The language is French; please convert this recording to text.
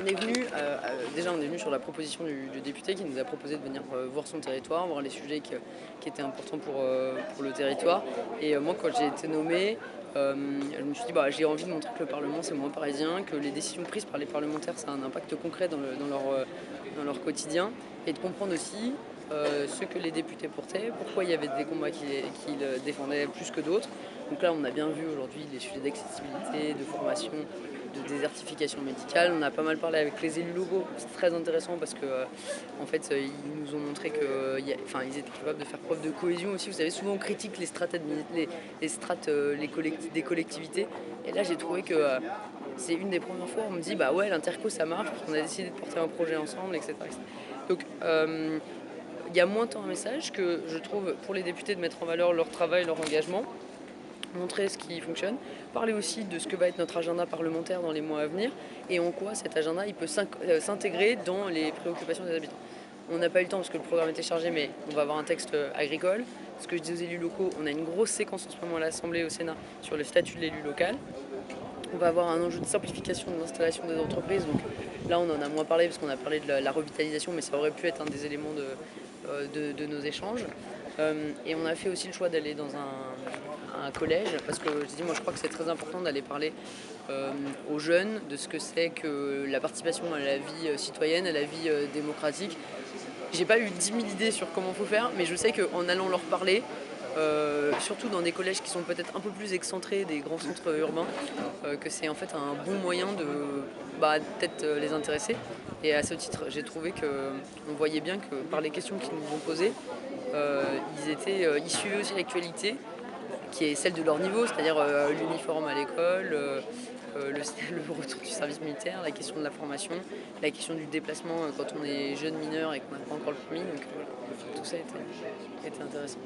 On est venu, déjà on est venu sur la proposition du député qui nous a proposé de venir voir son territoire, voir les sujets qui étaient importants pour le territoire. Et moi quand j'ai été nommé, je me suis dit j'ai envie de montrer que le Parlement c'est moins parisien, que les décisions prises par les parlementaires ça a un impact concret dans leur quotidien, et de comprendre aussi ce que les députés portaient, pourquoi il y avait des combats qu'ils défendaient plus que d'autres. Donc là on a bien vu aujourd'hui les sujets d'accessibilité, de formation, de désertification médicale. On a pas mal parlé avec les élus locaux, c'est très intéressant parce que en fait ils nous ont montré qu'ils étaient capables de faire preuve de cohésion aussi. Vous savez, souvent on critique les strates, des collectivités, et là j'ai trouvé que c'est une des premières fois où on me dit bah ouais, l'interco ça marche parce qu'on a décidé de porter un projet ensemble, etc. Donc il y a moins tant un message que je trouve pour les députés de mettre en valeur leur travail, leur engagement, montrer ce qui fonctionne, parler aussi de ce que va être notre agenda parlementaire dans les mois à venir et en quoi cet agenda il peut s'intégrer dans les préoccupations des habitants. On n'a pas eu le temps parce que le programme était chargé, mais on va avoir un texte agricole. Ce que je dis aux élus locaux, on a une grosse séquence en ce moment à l'Assemblée et au Sénat sur le statut de l'élu local. On va avoir un enjeu de simplification de l'installation des entreprises. Donc là, on en a moins parlé parce qu'on a parlé de la revitalisation, mais ça aurait pu être un des éléments de nos échanges. Et on a fait aussi le choix d'aller dans un collège parce que moi je crois que c'est très important d'aller parler aux jeunes de ce que c'est que la participation à la vie citoyenne, à la vie démocratique. J'ai pas eu 10 000 idées sur comment faut faire, mais je sais qu'en allant leur parler, surtout dans des collèges qui sont peut-être un peu plus excentrés des grands centres urbains, que c'est en fait un bon moyen de peut-être les intéresser. Et à ce titre, j'ai trouvé qu'on voyait bien que par les questions qu'ils nous ont posées, ils suivaient aussi l'actualité, qui est celle de leur niveau, c'est-à-dire l'uniforme à l'école, le retour du service militaire, la question de la formation, la question du déplacement quand on est jeune mineur et qu'on n'a pas encore le permis. Donc voilà, tout ça était intéressant.